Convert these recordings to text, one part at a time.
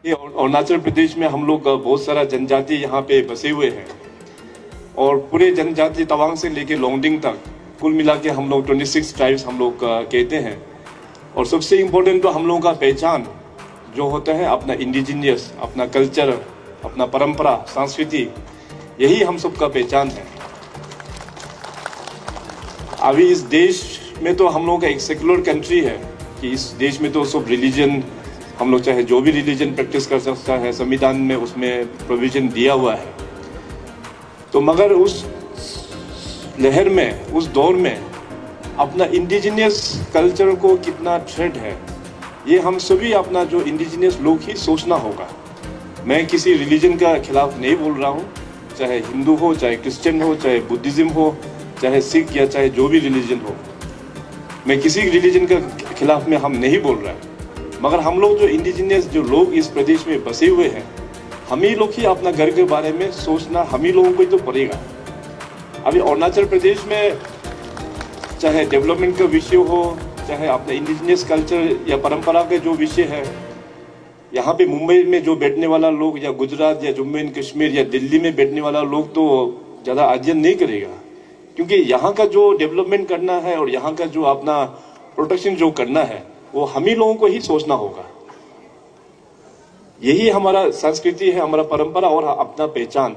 ये अरुणाचल प्रदेश में हम लोग बहुत सारा जनजाति यहाँ पे बसे हुए हैं और पूरे जनजाति तवांग से लेके लोंगडिंग तक कुल मिला के हम लोग 26 ट्राइब्स हम लोग कहते हैं। और सबसे इम्पोर्टेंट तो हम लोगों का पहचान जो होता है अपना इंडिजिनियस, अपना कल्चर, अपना परंपरा, संस्कृति, यही हम सबका पहचान है। अभी इस देश में तो हम लोगों का एक सेकुलर कंट्री है कि इस देश में तो सब रिलीजन, हम लोग चाहे जो भी रिलीजन प्रैक्टिस कर सकता है, संविधान में उसमें प्रोविजन दिया हुआ है। तो मगर उस लहर में, उस दौर में अपना इंडिजिनियस कल्चर को कितना थ्रेट है, ये हम सभी अपना जो इंडिजिनियस लोग ही सोचना होगा। मैं किसी रिलीजन का खिलाफ नहीं बोल रहा हूँ, चाहे हिंदू हो, चाहे क्रिश्चियन हो, चाहे बुद्धिज्म हो, चाहे सिख या चाहे जो भी रिलीजन हो, मैं किसी रिलीजन का खिलाफ में हम नहीं बोल रहा है। मगर हम लोग जो इंडिजिनियस जो लोग इस प्रदेश में बसे हुए हैं, हम ही लोग ही अपना घर के बारे में सोचना हम ही लोगों को ही तो पड़ेगा। अभी अरुणाचल प्रदेश में चाहे डेवलपमेंट का विषय हो, चाहे अपना इंडिजिनियस कल्चर या परंपरा के जो विषय है, यहाँ पे मुंबई में जो बैठने वाला लोग या गुजरात या जम्मू एंड कश्मीर या दिल्ली में बैठने वाला लोग तो ज़्यादा अध्ययन नहीं करेगा, क्योंकि यहाँ का जो डेवलपमेंट करना है और यहाँ का जो अपना प्रोटेक्शन जो करना है वो हम ही लोगों को ही सोचना होगा। यही हमारा संस्कृति है, हमारा परंपरा और अपना पहचान।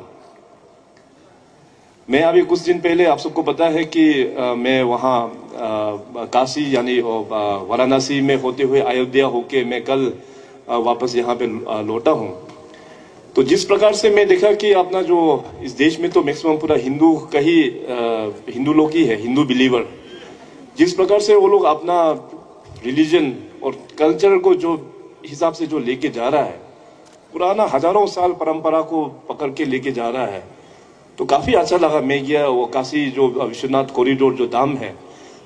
मैं अभी कुछ दिन पहले, आप सबको पता है कि मैं वहाँ काशी यानी वाराणसी में होते हुए अयोध्या होके मैं कल वापस यहाँ पे लौटा हूँ। तो जिस प्रकार से मैं देखा कि अपना जो इस देश में तो मैक्सिमम पूरा हिंदू का ही हिंदू लोग ही है, हिंदू बिलीवर, जिस प्रकार से वो लोग अपना रिलीजन और कल्चर को जो हिसाब से जो लेके जा रहा है, पुराना हजारों साल परंपरा को पकड़ के लेके जा रहा है, तो काफी अच्छा लगा। मैं गया वो काशी जो विश्वनाथ कॉरिडोर जो धाम है,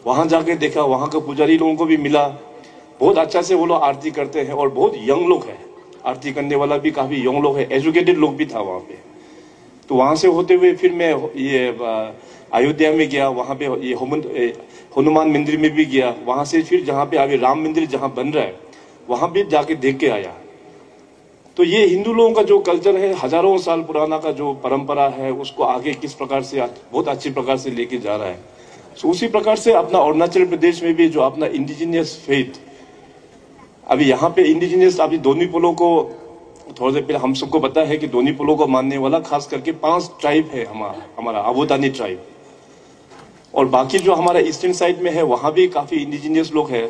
वहां जाके देखा, वहां के पुजारी लोगों को भी मिला, बहुत अच्छा से वो लोग आरती करते हैं और बहुत यंग लोग हैं, आरती करने वाला भी काफी यंग लोग है, एजुकेटेड लोग भी था वहां पे। तो वहां से होते हुए फिर मैं ये अयोध्या में गया, वहां पे ये हनुमान मंदिर में भी गया, वहां से फिर जहाँ पे अभी राम मंदिर जहाँ बन रहा है वहां भी जाके देख के आया। तो ये हिंदू लोगों का जो कल्चर है, हजारों साल पुराना का जो परंपरा है, उसको आगे किस प्रकार से बहुत अच्छी प्रकार से लेके जा रहा है। तो उसी प्रकार से अपना अरुणाचल प्रदेश में भी जो अपना इंडिजिनियस फेथ, अभी यहाँ पे इंडिजिनियस अभी दोनी पोलो को थोड़ा देर पहले हम सबको पता है कि दोनी पोलो को मानने वाला खास करके 5 ट्राइब है हमारा अबोतानी ट्राइब, और बाकी जो हमारा ईस्टर्न साइड में है वहां भी काफी इंडिजिनियस लोग हैं,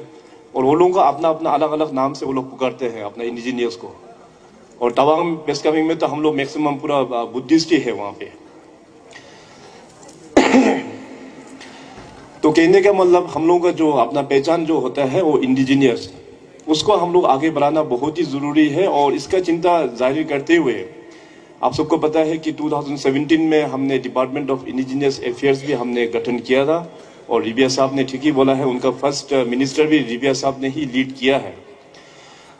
और वो लोगों का अपना अपना अलग अलग नाम से वो लोग पुकारते हैं अपना इंडिजिनियस को। और तवांग वेस्ट कामेंग में तो हम लोग मैक्सिमम पूरा बुद्धिस्ट ही है वहां पे। तो कहने का मतलब हम लोगों का जो अपना पहचान जो होता है वो इंडिजिनियस, उसको हम लोग आगे बढ़ाना बहुत ही जरूरी है। और इसका चिंता जाहिर करते हुए आप सबको पता है कि 2017 में हमने डिपार्टमेंट ऑफ इंडिजिनियस अफेयर्स भी हमने गठन किया था, और रिबिया साहब ने ठीक ही बोला है, उनका फर्स्ट मिनिस्टर भी रिबिया साहब ने ही लीड किया है।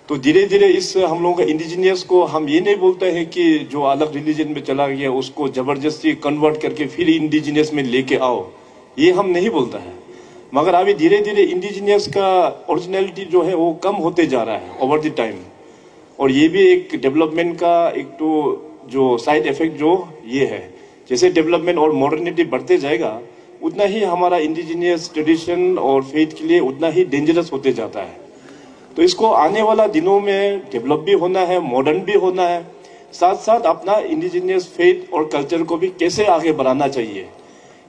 तो धीरे धीरे इस हम लोगों का इंडिजिनियस को हम ये नहीं बोलते हैं कि जो अलग रिलीजन में चला गया उसको जबरदस्ती कन्वर्ट करके फिर इंडिजिनियस में लेके आओ, ये हम नहीं बोलता है। मगर अभी धीरे धीरे इंडिजिनियस का ओरिजिनलिटी जो है वो कम होते जा रहा है ओवर द टाइम, और ये भी एक डेवलपमेंट का एक तो जो साइड इफेक्ट जो ये है, जैसे डेवलपमेंट और मॉडर्निटी बढ़ते जाएगा उतना ही हमारा इंडिजिनियस ट्रेडिशन और फेथ के लिए उतना ही डेंजरस होते जाता है। तो इसको आने वाला दिनों में डेवलप भी होना है, मॉडर्न भी होना है, साथ साथ अपना इंडिजिनियस फेथ और कल्चर को भी कैसे आगे बढ़ाना चाहिए,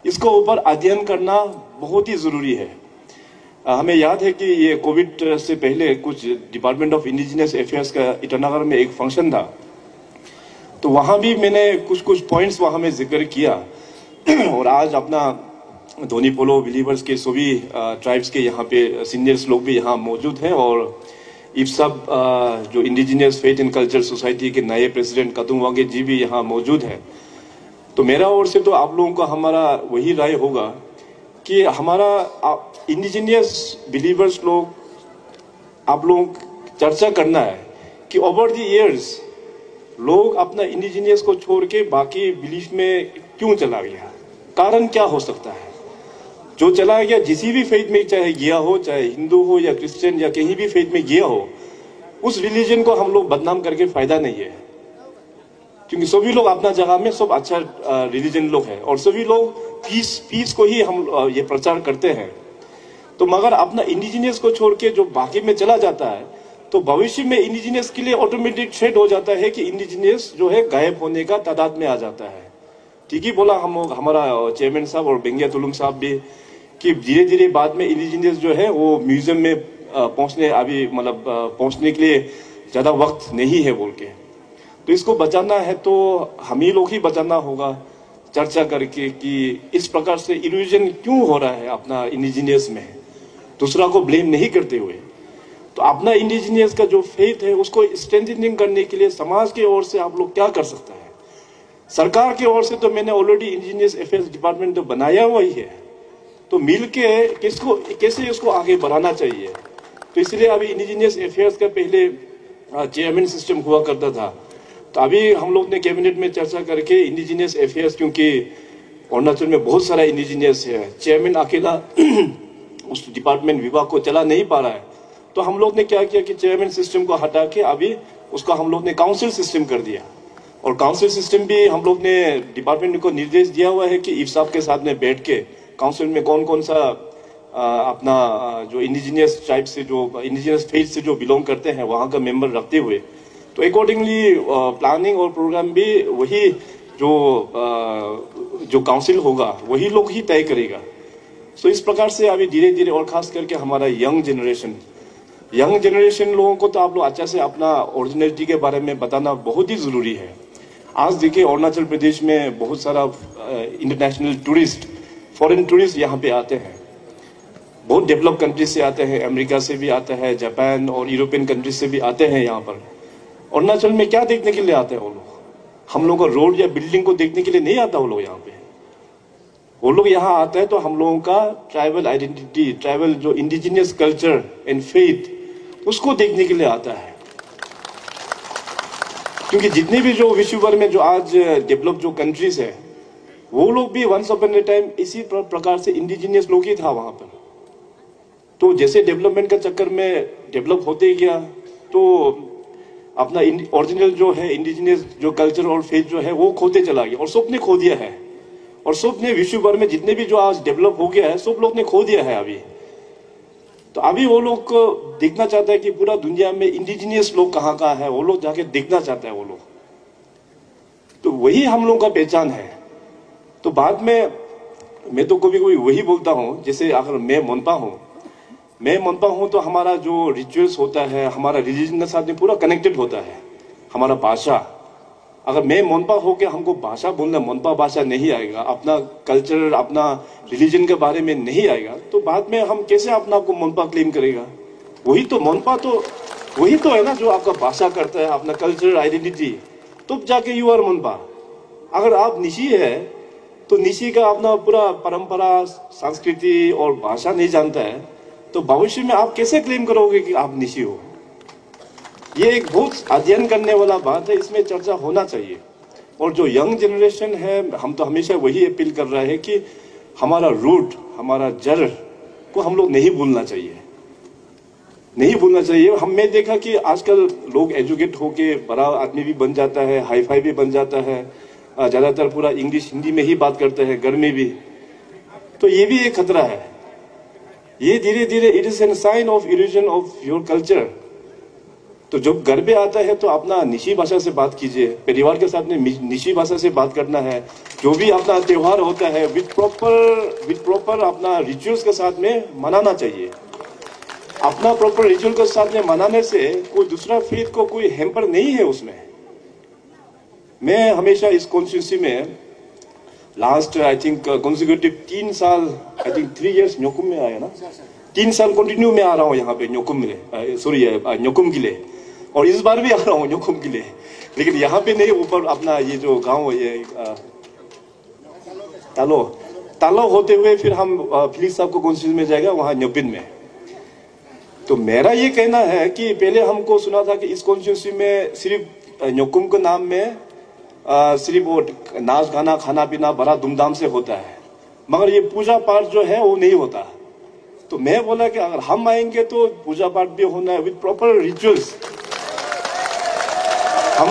इसको ऊपर अध्ययन करना बहुत ही जरूरी है। हमें याद है कि ये कोविड से पहले कुछ डिपार्टमेंट ऑफ इंडिजिनियस अफेयर्स का ईटानगर में एक फंक्शन था, तो वहां भी मैंने कुछ पॉइंट्स वहां में जिक्र किया। और आज अपना दोनी पोलो बिलीवर्स के सभी ट्राइब्स के यहाँ पे सीनियर्स लोग भी यहाँ मौजूद हैं, और इफ सब जो indigenous faith and culture society के नए प्रेसिडेंट कतुंग वांगे जी भी यहाँ मौजूद हैं। तो मेरा ओर से तो आप लोगों का हमारा वही राय होगा कि हमारा इंडिजिनियस बिलीवर्स लोग, आप लोग चर्चा करना है कि ओवर द इयर्स लोग अपना इंडिजिनियस को छोड़ के बाकी बिलीफ में क्यों चला गया, कारण क्या हो सकता है। जो चला गया जिसी भी फेथ में चाहे गया हो, चाहे हिंदू हो या क्रिश्चियन या कहीं भी फेथ में गया हो, उस रिलीजन को हम लोग बदनाम करके फायदा नहीं है, क्योंकि सभी लोग अपना जगह में सब अच्छा रिलीजन लोग हैं और सभी लोग पीस को ही हम ये प्रचार करते हैं। तो मगर अपना इंडिजिनियस को छोड़ के जो बाकी में चला जाता है तो भविष्य में इंडिजिनियस के लिए ऑटोमेटिक थ्रेट हो जाता है कि इंडिजिनियस जो है गायब होने का तादाद में आ जाता है। ठीक ही बोला हमारा चेयरमैन साहब और बेंगिया तुलुंग साहब भी कि धीरे धीरे बाद में इंडिजिनियस जो है वो म्यूजियम में पहुंचने के लिए ज्यादा वक्त नहीं है बोल के। तो इसको बचाना है तो हम ही लोग ही बचाना होगा, चर्चा करके कि इस प्रकार से इल्यूजन क्यों हो रहा है अपना इंडिजिनियस में, दूसरा को ब्लेम नहीं करते हुए। तो अपना इंडिजिनियस का जो फेथ है उसको स्ट्रेंथनिंग करने के लिए समाज की ओर से आप लोग क्या कर सकते हैं। सरकार की ओर से तो मैंने ऑलरेडी इंडिजिनियस अफेयर्स डिपार्टमेंट तो बनाया हुआ ही है, तो मिलके कैसे इसको आगे बढ़ाना चाहिए। तो इसलिए अभी इंडिजिनियस अफेयर्स का पहले चेयरमैन सिस्टम हुआ करता था, तो अभी हम लोग ने कैबिनेट में चर्चा करके इंडिजिनियस अफेयर्स, क्योंकि अरुणाचल में बहुत सारा इंडिजिनियस है, चेयरमैन अकेला उस डिपार्टमेंट विभाग को चला नहीं पा रहा है, तो हम लोग ने क्या किया कि चेयरमैन सिस्टम को हटा के अभी उसका हम लोग ने काउंसिल सिस्टम कर दिया। और काउंसिल सिस्टम भी हम लोग ने डिपार्टमेंट को निर्देश दिया हुआ है कि ईफ साहब के साथ में बैठ के काउंसिल में कौन कौन सा अपना जो इंडिजिनियस ट्राइब से, जो इंडिजिनियस फेथ से जो बिलोंग करते हैं वहां का मेंबर रखते हुए, तो अकॉर्डिंगली प्लानिंग और प्रोग्राम भी वही जो काउंसिल होगा वही लोग ही तय करेगा। तो इस प्रकार से अभी धीरे धीरे, और खास करके हमारा यंग जनरेशन लोगों को तो आप लोग अच्छा से अपना ओरिजिनलिटी के बारे में बताना बहुत ही जरूरी है। आज देखिए अरुणाचल प्रदेश में बहुत सारा इंटरनेशनल टूरिस्ट, फॉरेन टूरिस्ट यहाँ पे आते हैं, बहुत डेवलप कंट्रीज से आते हैं, अमेरिका से भी आते हैं, जापान और यूरोपियन कंट्रीज से भी आते हैं यहाँ पर। अरुणाचल में क्या देखने के लिए आते हैं वो लोग? हम लोग का रोड या बिल्डिंग को देखने के लिए नहीं आता वो लोग यहाँ पे। वो लोग यहाँ आते हैं तो हम लोगों का ट्राइबल आइडेंटिटी, ट्राइबल जो इंडिजिनियस कल्चर एंड फेथ, उसको देखने के लिए आता है। क्योंकि जितने भी जो विश्व भर में जो आज डेवलप जो कंट्रीज है, वो लोग भी वंस अपॉन ए टाइम इसी प्रकार से इंडिजिनियस लोग ही था वहां पर। तो जैसे डेवलपमेंट का चक्कर में डेवलप होते गया तो अपना ओरिजिनल जो है इंडिजिनियस जो कल्चर और फेथ जो है वो खोते चला गया, और सबने खो दिया है। और सबने विश्व भर में जितने भी जो आज डेवलप हो गया है सब लोग ने खो दिया है अभी। तो अभी वो लोग को देखना चाहता है कि पूरा दुनिया में इंडिजिनियस लोग कहाँ कहाँ है, वो लोग जाके देखना चाहता है वो लोग। तो वही हम लोग का पहचान है। तो बाद में मैं तो कभी कभी वही बोलता हूँ, जैसे अगर मैं मनपा हूँ तो हमारा जो रिचुअल्स होता है, हमारा रिलीजन के साथ में पूरा कनेक्टेड होता है। हमारा भाषा, अगर मैं मनपा हो के हमको भाषा बोलना, मनपा भाषा नहीं आएगा, अपना कल्चर अपना रिलीजन के बारे में नहीं आएगा, तो बाद में हम कैसे अपना आपको मनपा क्लेम करेगा? वही तो मनपा, तो वही तो है ना जो आपका भाषा करता है, अपना कल्चर आइडेंटिटी, तब जाके यू आर मनपा। अगर आप निशी है तो निशी का अपना पूरा परंपरा, संस्कृति और भाषा नहीं जानता है, तो भविष्य में आप कैसे क्लेम करोगे कि आप निशी हो? ये एक बहुत अध्ययन करने वाला बात है, इसमें चर्चा होना चाहिए। और जो यंग जनरेशन है, हम तो हमेशा वही अपील कर रहे हैं कि हमारा रूट, हमारा जड़ को हम लोग नहीं भूलना चाहिए, नहीं भूलना चाहिए। हमने देखा कि आजकल लोग एजुकेट होके बड़ा आदमी भी बन जाता है, हाई फाई भी बन जाता है, ज्यादातर पूरा इंग्लिश हिंदी में ही बात करते हैं, घर में भी। तो ये भी एक खतरा है। ये धीरे धीरे it is an sign of illusion of your culture. तो जब घर पे आता है तो अपना निशी भाषा से बात कीजिए, परिवार के साथ में निशी भाषा से बात करना है। जो भी अपना त्योहार होता है विद प्रॉपर अपना रिचुअल्स के साथ में मनाना चाहिए। अपना प्रॉपर रिचुअल के साथ में मनाने से कोई दूसरा फेथ को कोई हैम्पर नहीं है उसमें। मैं हमेशा इस कॉन्स्टिट्यूंसी में लास्ट आई थिंक कॉन्सिक्यूटिव 3 साल, आई थिंक 3 years न्योकुम में आया ना, 3 साल कंटिन्यू में आ रहा हूँ यहाँ पे न्योकुम में, सॉरी न्योकुम किले, और इस बार भी आ रहा हूँ न्योकुम किले। लेकिन यहाँ पे नहीं, ऊपर अपना ये जो गांव ये तालो होते हुए फिर हम फिलिक्स साहब को कॉन्स्टिट्यूंसी में जाएगा वहां न्योपिन में। तो मेरा ये कहना है कि पहले हमको सुना था कि इस कॉन्स्टिट्यूंसी में सिर्फ न्योकुम के नाम में सिर्फ वो नाच गाना खाना पीना बड़ा धूमधाम से होता है, मगर ये पूजा पाठ जो है वो नहीं होता। तो मैं बोला कि अगर हम आएंगे तो पूजा पाठ भी होना है विद प्रॉपर रिचुअल्स, हम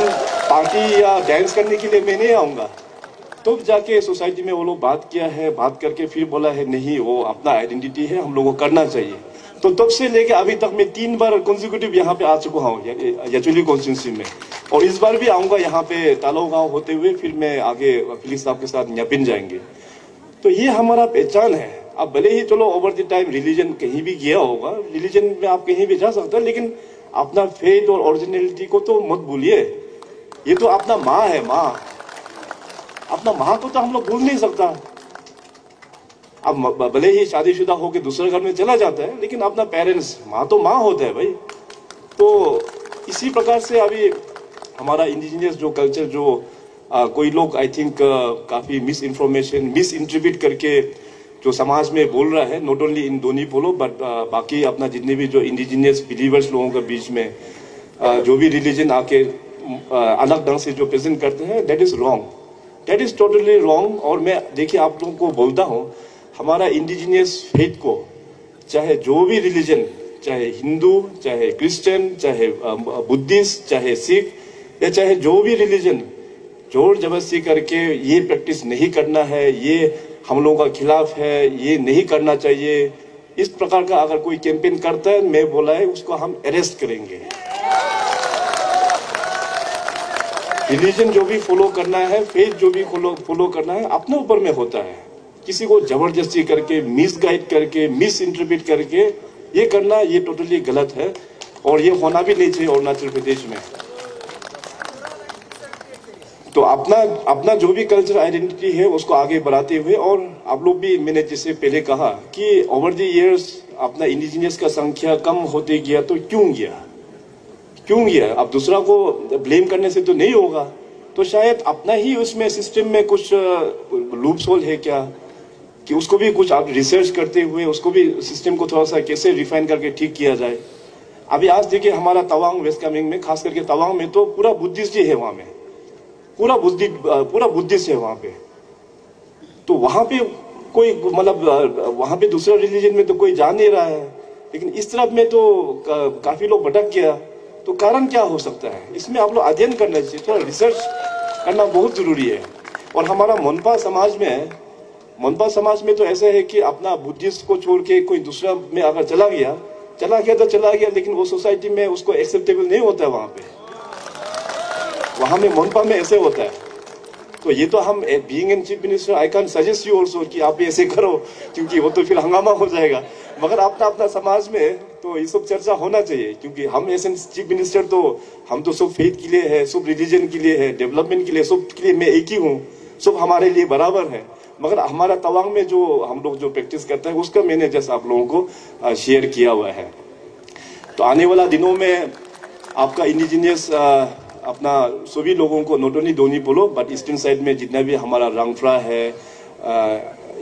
पार्टी या डांस करने के लिए मैं नहीं आऊँगा। तो जाके सोसाइटी में वो लोग बात किया है, बात करके फिर बोला है नहीं वो अपना आइडेंटिटी है, हम लोगों को करना चाहिए। तो तब से लेके अभी तक मैं 3 बार कंसेक्यूटिव यहाँ पे आ चुका हूँ यचुली कॉन्स्टिट्यूंसी में, और इस बार भी आऊंगा यहाँ पे तालाव गांव होते हुए, फिर मैं आगे फिलिक्स साहब के साथ न्यापिन जाएंगे। तो ये हमारा पहचान है। अब भले ही चलो ओवर द टाइम रिलीजन कहीं भी गया होगा, रिलीजन में आप कहीं भी जा सकते हैं, लेकिन अपना फेथ और ओरिजिनलिटी को तो मत भूलिए। ये तो अपना माँ है, माँ, अपना माँ को तो हम लोग भूल नहीं सकता। अब भले ही शादीशुदा होकर दूसरे घर में चला जाता है, लेकिन अपना पेरेंट्स, माँ तो माँ होता है भाई। तो इसी प्रकार से अभी हमारा इंडिजिनियस जो कल्चर जो कोई लोग आई थिंक काफी मिस इन्फॉर्मेशन, मिस इंटरप्रेट करके जो समाज में बोल रहा है, not only in Doni polo but बाकी अपना जितने भी जो इंडिजिनियस बिलीवर्स लोगों के बीच में जो भी रिलीजन आके अलग ढंग से जो प्रेजेंट करते हैं, that is wrong, that is totally wrong. और मैं देखिए आप लोगों को बोलता हूँ, हमारा इंडिजिनियस फेथ को चाहे जो भी रिलीजन, चाहे हिंदू, चाहे क्रिश्चियन, चाहे बुद्धिस्ट, चाहे सिख या चाहे जो भी रिलीजन, जोर जबरदस्ती करके ये प्रैक्टिस नहीं करना है, ये हम लोगों का खिलाफ है, ये नहीं करना चाहिए, इस प्रकार का अगर कोई कैंपेन करता है, मैं बोला है उसको हम अरेस्ट करेंगे। रिलीजन जो भी फॉलो करना है, फेथ जो भी फॉलो करना है, अपने ऊपर में होता है। किसी को जबरदस्ती करके, मिसगाइड करके, मिस इंटरप्रेट करके ये करना, ये टोटली गलत है और ये होना भी नहीं चाहिए अरुणाचल प्रदेश में। तो अपना जो भी कल्चर आइडेंटिटी है उसको आगे बढ़ाते हुए, और आप लोग भी, मैंने जैसे पहले कहा कि ओवर द इयर्स अपना इंडिजिनियस का संख्या कम होते गया, तो क्यों गया? अब दूसरा को ब्लेम करने से तो नहीं होगा, तो शायद अपना ही उसमें सिस्टम में कुछ लूप्स होल है क्या, कि उसको भी कुछ आप रिसर्च करते हुए उसको भी सिस्टम को थोड़ा सा कैसे रिफाइन करके ठीक किया जाए। अभी आज देखिए हमारा तवांग वेस्ट कामेंग में, खास करके तवांग में तो पूरा बुद्धिस्ट ही है, वहां में पूरा बुद्धिस्ट है वहां पे। तो वहां पे कोई मतलब वहां पे दूसरा रिलीजन में तो कोई जा नहीं रहा है, लेकिन इस तरफ में तो काफी लोग भटक गया। तो कारण क्या हो सकता है? इसमें आप लोग अध्ययन करना चाहिए, थोड़ा रिसर्च करना बहुत जरूरी है। और हमारा मोनपा समाज में तो ऐसा है कि अपना बुद्धिस्ट को छोड़ के कोई दूसरा में अगर चला गया तो चला गया, लेकिन वो सोसाइटी में उसको एक्सेप्टेबल नहीं होता है। वहां में मोनपा में ऐसे होता है। तो ये तो हम being an chief minister, I can suggest you also कि आप ऐसे करो, क्योंकि वो तो फिर हंगामा हो जाएगा। मगर अपना समाज में तो ये सब चर्चा होना चाहिए, क्योंकि हम एज चीफ मिनिस्टर तो हम तो सब फेथ के लिए है, सब रिलीजन के लिए है, डेवलपमेंट के लिए, सब के लिए मैं एक ही हूँ, सब हमारे लिए बराबर है। मगर हमारा तवांग में जो हम लोग जो प्रैक्टिस करते हैं उसका मैंने जैसा आप लोगों को शेयर किया हुआ है। तो आने वाला दिनों में आपका इंडिजिनियस अपना सभी लोगों को, not only Doni polo but eastern side में जितना भी हमारा रंगफ्रा है,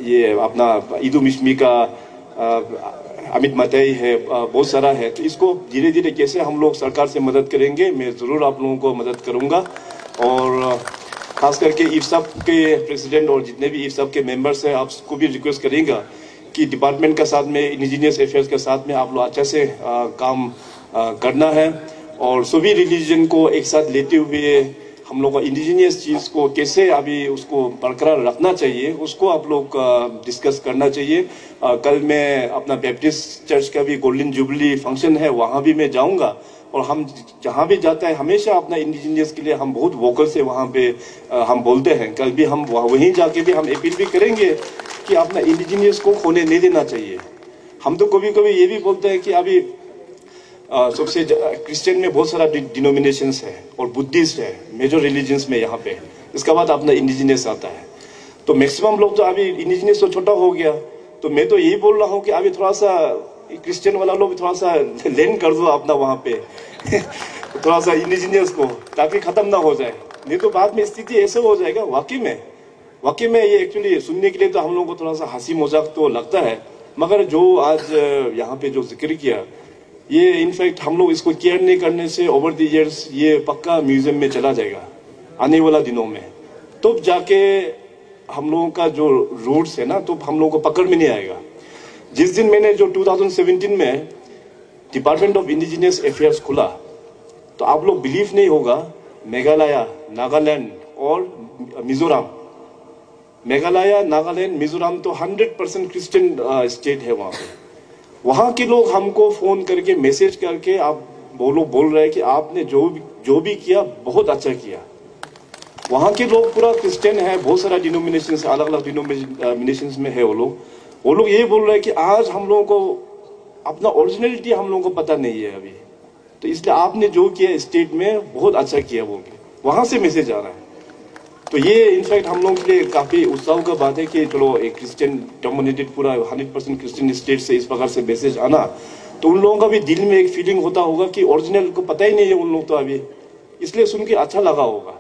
ये अपना ईदु मिश्मी का अमित मतई है, बहुत सारा है। तो इसको धीरे धीरे कैसे हम लोग सरकार से मदद करेंगे, मैं जरूर आप लोगों को मदद करूंगा। और खास करके ईफसब के प्रेसिडेंट और जितने भी ईफसब के मेंबर्स हैं, आपको भी रिक्वेस्ट करेंगे कि डिपार्टमेंट के साथ में, इंडिजिनियस अफेयर्स के साथ में आप लोग अच्छे से काम करना है, और सभी रिलीजन को एक साथ लेते हुए हम लोग को इंडिजिनियस चीज को कैसे अभी उसको बरकरार रखना चाहिए, उसको आप लोग डिस्कस करना चाहिए। कल मैं अपना बैप्टिस्ट चर्च का भी गोल्डन जुबली फंक्शन है, वहां भी मैं जाऊंगा, और हम जहां भी जाता है हमेशा अपना इंडिजिनियस के लिए हम बहुत वोकल से वहां पे हम बोलते हैं। कल भी हम वहीं जाके भी हम अपील भी करेंगे कि अपना इंडिजिनियस को खोने नहीं देना चाहिए। हम तो कभी कभी ये भी बोलते हैं कि अभी सबसे क्रिश्चियन में बहुत सारा डिनोमिनेशंस है और बुद्धिस्ट है, मेजर रिलीजन्स में यहाँ पे, इसके बाद अपना इंडिजिनियस आता है। तो मैक्सिमम लोग तो अभी इंडिजिनियस तो छोटा हो गया। तो मैं तो यही बोल रहा हूँ कि अभी थोड़ा सा क्रिश्चियन वाला लोग थोड़ा सा लैंड कर दो अपना वहां पे थोड़ा सा इंडिजिनियस को, ताकि खत्म ना हो जाए, नहीं तो बाद में स्थिति ऐसे हो जाएगा। वाकई में ये एक्चुअली सुनने के लिए तो हम लोगों को थोड़ा सा हंसी मजाक तो लगता है, मगर जो आज यहाँ पे जो जिक्र किया, ये इनफैक्ट हम लोग इसको केयर नहीं करने से ओवर द इयर्स ये पक्का म्यूजियम में चला जाएगा आने वाला दिनों में। तो जाके हम लोगों का जो रूट्स है ना, तो हम लोगों को पकड़ में नहीं आएगा। जिस दिन मैंने जो 2017 में डिपार्टमेंट ऑफ इंडिजिनियस अफेयर्स खुला, तो आप लोग बिलीव नहीं होगा, मेघालय, नागालैंड और मिजोरम। मेघालय, नागालैंड, मिजोरम तो 100% क्रिश्चियन स्टेट है वहां पे। वहां के लोग हमको फोन करके मैसेज करके आप बोल रहे हैं कि आपने जो भी किया बहुत अच्छा किया। वहां के लोग पूरा क्रिश्चियन है, बहुत सारा डिनोमिनेशन, अलग अलग डिनोमिनेशन में है वो लोग ये बोल रहे हैं कि आज हम लोगों को अपना ओरिजिनलिटी हम लोगों को पता नहीं है अभी, तो इसलिए आपने जो किया स्टेट में बहुत अच्छा किया बोल के वहां से मैसेज आ रहा है। तो ये इनफैक्ट हम लोगों के लिए काफी उत्साह का बात है कि चलो एक क्रिश्चियन डोमिनेटेड पूरा 100% क्रिश्चियन स्टेट से इस प्रकार से मैसेज आना, तो उन लोगों का भी दिल में एक फीलिंग होता होगा कि ओरिजिनल को पता ही नहीं है उन लोग तो अभी, इसलिए सुन के अच्छा लगा होगा।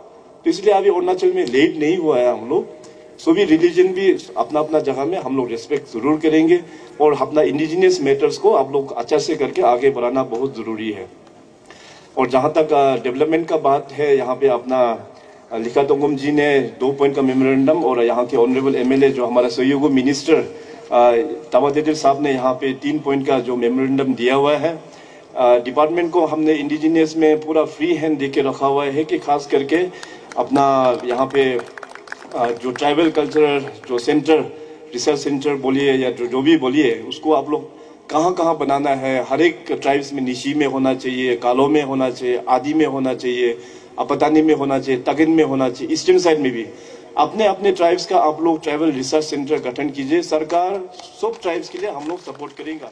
तो इसलिए अभी अरुणाचल में लेट नहीं हुआ है हम लोग। सभी रिलीजन भी अपना अपना जगह में हम लोग रिस्पेक्ट जरूर करेंगे और अपना इंडिजिनियस मैटर्स को आप लोग अच्छा से करके आगे बढ़ाना बहुत जरूरी है। और जहां तक डेवलपमेंट का बात है, यहाँ पे अपना लिखा तोंगम जी ने 2 पॉइंट का मेमोरेंडम और यहाँ के ऑनरेबल एमएलए जो हमारा सहयोगी मिनिस्टर तावा तेदिर साहब ने यहाँ पे 3 पॉइंट का जो मेमोरेंडम दिया हुआ है। डिपार्टमेंट को हमने इंडिजिनियस में पूरा फ्री हैंड दे के रखा हुआ है कि खास करके अपना यहाँ पे जो ट्राइबल कल्चर जो सेंटर, रिसर्च सेंटर बोलिए या जो भी बोलिए, उसको आप लोग कहाँ कहाँ बनाना है। हर एक ट्राइब्स में निशी में होना चाहिए, कालो में होना चाहिए, आदि में होना चाहिए, अपतानी में होना चाहिए, तगिन में होना चाहिए, ईस्टर्न साइड में भी अपने अपने ट्राइब्स का आप लोग ट्राइबल रिसर्च सेंटर गठन कीजिए। सरकार सब ट्राइब्स के लिए हम लोग सपोर्ट करेंगे।